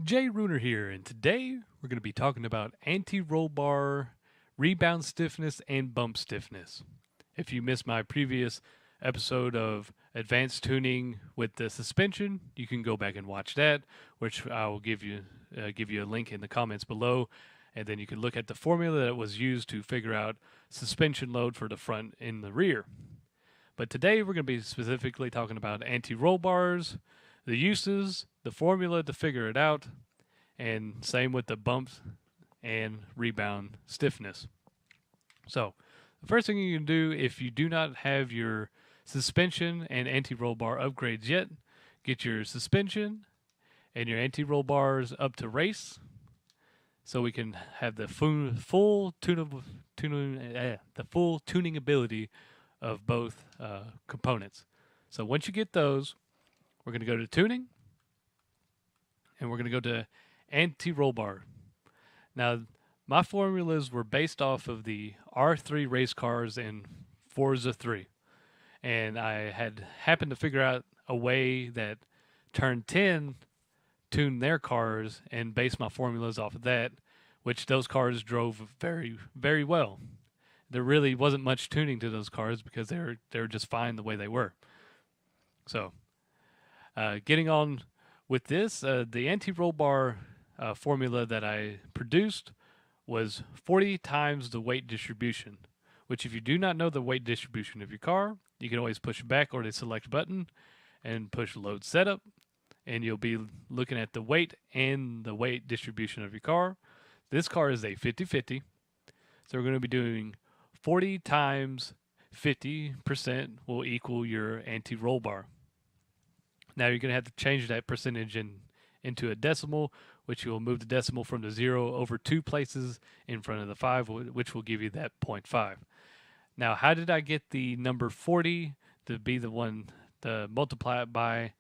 Jay Runer here, and today we're going to be talking about anti-roll bar, rebound stiffness, and bump stiffness. If you missed my previous episode of advanced tuning with the suspension, you can go back and watch that, which I will give you a link in the comments below, and then you can look at the formula that was used to figure out suspension load for the front and the rear. But today we're going to be specifically talking about anti-roll bars, the uses, the formula to figure it out, and same with the bumps and rebound stiffness. So, the first thing you can do if you do not have your suspension and anti-roll bar upgrades yet, get your suspension and your anti-roll bars up to race so we can have the full tuning ability of both components. So once you get those, we're going to go to tuning, and we're going to go to anti-roll bar. Now, my formulas were based off of the R3 race cars in Forza 3, and I had happened to figure out a way that Turn 10 tuned their cars and based my formulas off of that, which those cars drove very, very well. There really wasn't much tuning to those cars because they were just fine the way they were. So getting on with this, the anti-roll bar formula that I produced was 40 times the weight distribution, which if you do not know the weight distribution of your car, you can always push back or the select button and push load setup, and you'll be looking at the weight and the weight distribution of your car. This car is a 50-50, so we're going to be doing 40 times 50% will equal your anti-roll bar. Now you're going to have to change that percentage into a decimal, which will move the decimal from the 0 over 2 places in front of the 5, which will give you that 0.5. Now, how did I get the number 40 to be the one to multiply it by?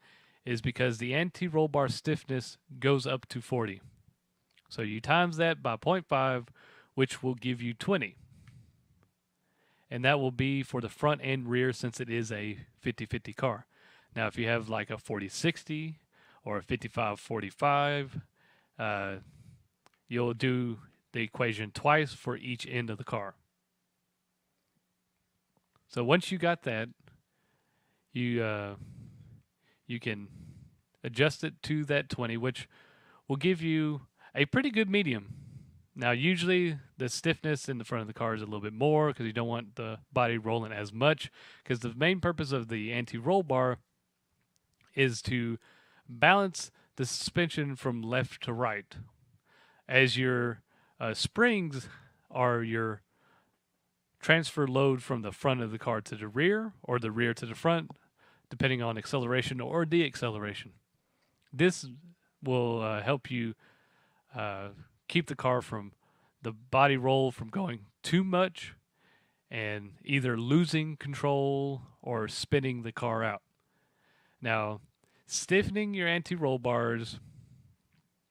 Is because the anti-roll bar stiffness goes up to 40. So you times that by 0.5, which will give you 20. And that will be for the front and rear since it is a 50-50 car. Now, if you have like a 40-60 or a 55-45, you'll do the equation twice for each end of the car. So once you got that, you can adjust it to that 20, which will give you a pretty good medium. Now, usually the stiffness in the front of the car is a little bit more because you don't want the body rolling as much, because the main purpose of the anti-roll bar is to balance the suspension from left to right, as your springs are your transfer load from the front of the car to the rear or the rear to the front, depending on acceleration or deacceleration. This will help you keep the car from the body roll from going too much and either losing control or spinning the car out. Now, stiffening your anti-roll bars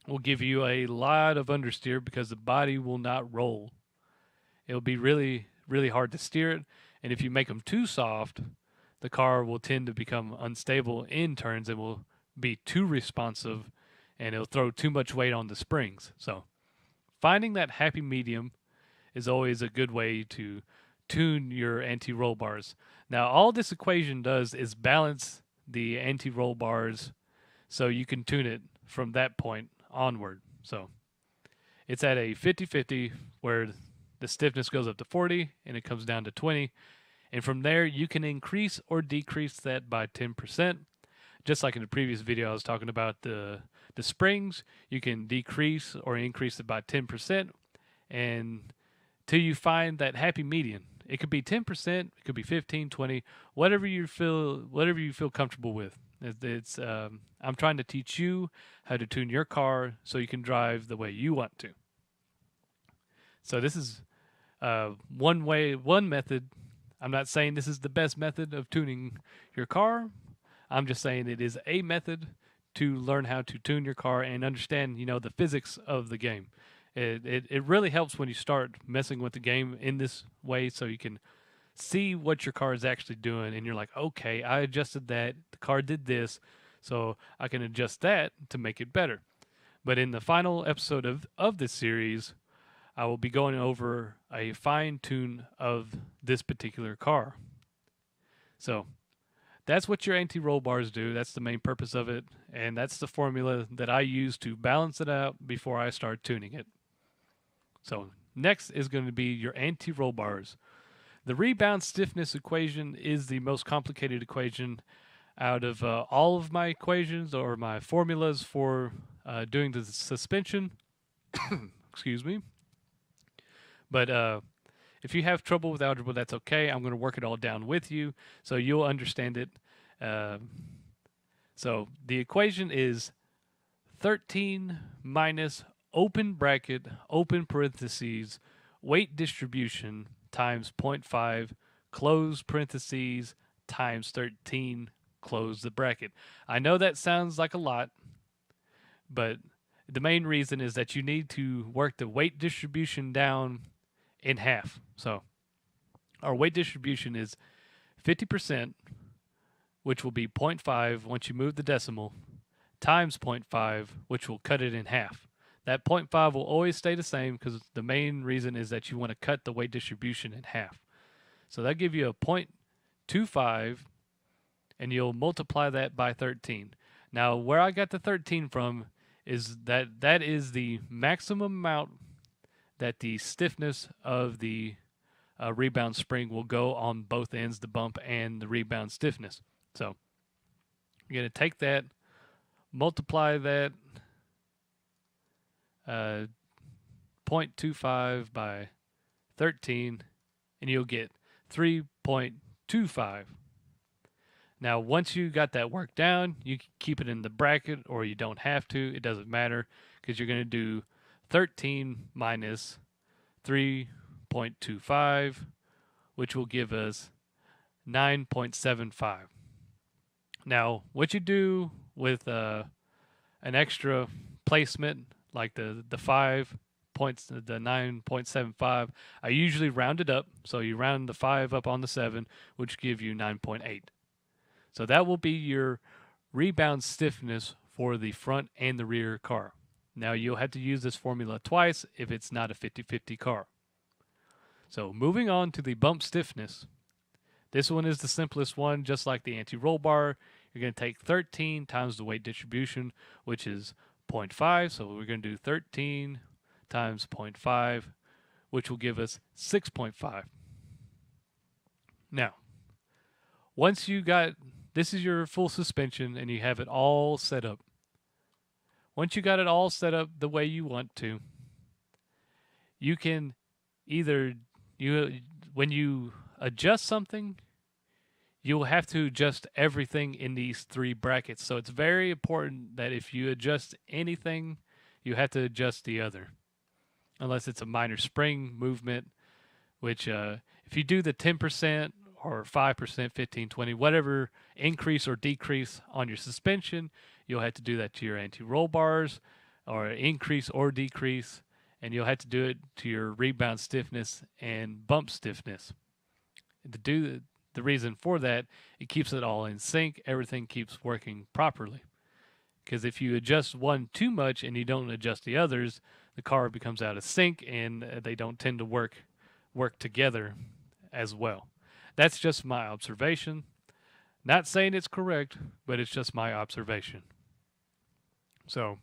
will give you a lot of understeer because the body will not roll. It'll be really, really hard to steer it, and if you make them too soft, the car will tend to become unstable in turns and will be too responsive, and it'll throw too much weight on the springs. So finding that happy medium is always a good way to tune your anti-roll bars. Now, all this equation does is balance the anti-roll bars so you can tune it from that point onward. So it's at a 50-50 where the stiffness goes up to 40 and it comes down to 20. And from there, you can increase or decrease that by 10%. Just like in the previous video, I was talking about the springs, you can decrease or increase it by 10%, and till you find that happy median. It could be 10%, it could be 15, 20, whatever you feel comfortable with. I'm trying to teach you how to tune your car so you can drive the way you want to. So this is one method. I'm not saying this is the best method of tuning your car. I'm just saying it is a method to learn how to tune your car and understand, the physics of the game. It really helps when you start messing with the game in this way so you can see what your car is actually doing, and you're like, okay, I adjusted that, the car did this, so I can adjust that to make it better. But in the final episode of this series, I will be going over a fine tune of this particular car. So that's what your anti-roll bars do. That's the main purpose of it. And that's the formula that I use to balance it out before I start tuning it. So next is going to be your anti-roll bars. The rebound stiffness equation is the most complicated equation out of all of my equations or my formulas for doing the suspension. Excuse me. But if you have trouble with algebra, that's okay. I'm going to work it all down with you so you'll understand it. So the equation is 13 minus open bracket, open parentheses, weight distribution times 0.5, close parentheses, times 13, close the bracket. I know that sounds like a lot, but the main reason is that you need to work the weight distribution down in half. So our weight distribution is 50%, which will be 0.5 once you move the decimal, times 0.5, which will cut it in half. That 0.5 will always stay the same because the main reason is that you want to cut the weight distribution in half. So that gives you a 0.25, and you'll multiply that by 13. Now, where I got the 13 from is that is the maximum amount that the stiffness of the rebound spring will go on both ends, the bump and the rebound stiffness. So you're going to take that, multiply that 0.25 by 13, and you'll get 3.25. Now, once you got that worked down, you can keep it in the bracket or you don't have to. It doesn't matter because you're going to do 13 minus 3.25, which will give us 9.75. Now, what you do with an extra placement like the 5 points, the 9.75, I usually round it up. So you round the 5 up on the 7, which give you 9.8. So that will be your rebound stiffness for the front and the rear car. Now you'll have to use this formula twice if it's not a 50-50 car. So moving on to the bump stiffness. This one is the simplest one, just like the anti-roll bar. You're going to take 13 times the weight distribution, which is 0.5. So we're going to do 13 times 0.5, which will give us 6.5. Now, once you got, this is your full suspension and you have it all set up. Once you got it all set up the way you want to, you can either, when you adjust something, you'll have to adjust everything in these three brackets. So it's very important that if you adjust anything, you have to adjust the other. Unless it's a minor spring movement, which if you do the 10% or 5%, 15, 20, whatever increase or decrease on your suspension, you'll have to do that to your anti-roll bars, or increase or decrease, and you'll have to do it to your rebound stiffness and bump stiffness. To do the reason for that, it keeps it all in sync. Everything keeps working properly. Because if you adjust one too much and you don't adjust the others, the car becomes out of sync and they don't tend to work together as well. That's just my observation. Not saying it's correct, but it's just my observation. So,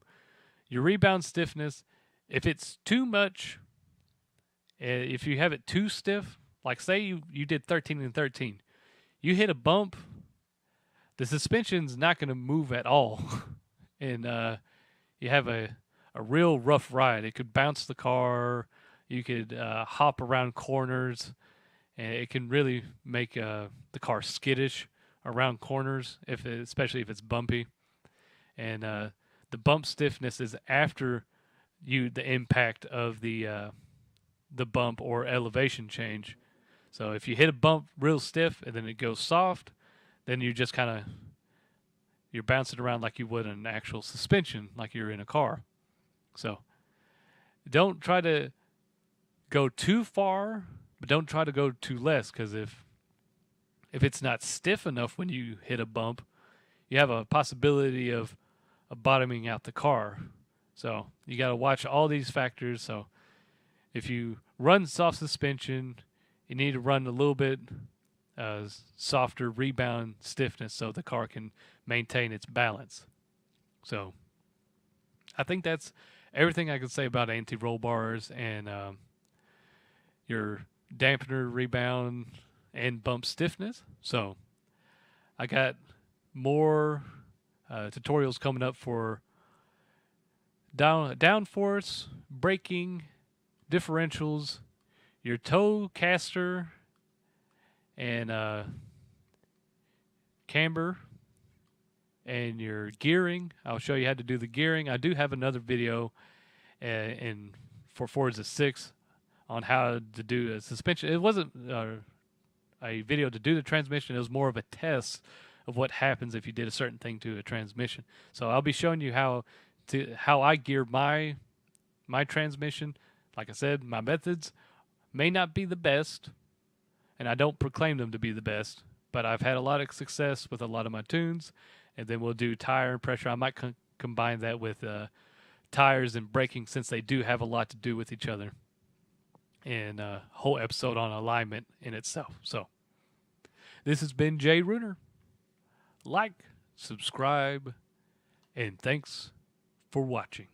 your rebound stiffness, if it's too much, if you have it too stiff, like say you did 13 and 13, you hit a bump, the suspension's not going to move at all. And you have a real rough ride. It could bounce the car. You could hop around corners. And it can really make the car skittish around corners, especially if it's bumpy. And the bump stiffness is after the impact of the bump or elevation change. So if you hit a bump real stiff and then it goes soft, then you just you're bouncing around like you would an actual suspension, like you're in a car. So don't try to go too far, but don't try to go too less, because if it's not stiff enough when you hit a bump, you have a possibility of bottoming out the car. So you got to watch all these factors. So if you run soft suspension, you need to run a little bit softer rebound stiffness so the car can maintain its balance. So I think that's everything I can say about anti-roll bars and your dampener rebound and bump stiffness. So I got more tutorials coming up for downforce, braking, differentials, your toe caster, and camber, and your gearing. I'll show you how to do the gearing. I do have another video for Forza 6 on how to do a suspension. It wasn't a video to do the transmission. It was more of a test of what happens if you did a certain thing to a transmission. So I'll be showing you how I gear my transmission. Like I said, my methods may not be the best, and I don't proclaim them to be the best, but I've had a lot of success with a lot of my tunes. And then we'll do tire and pressure. I might combine that with tires and braking, since they do have a lot to do with each other. And a whole episode on alignment in itself. So this has been Jay Runer. Like, subscribe, and thanks for watching.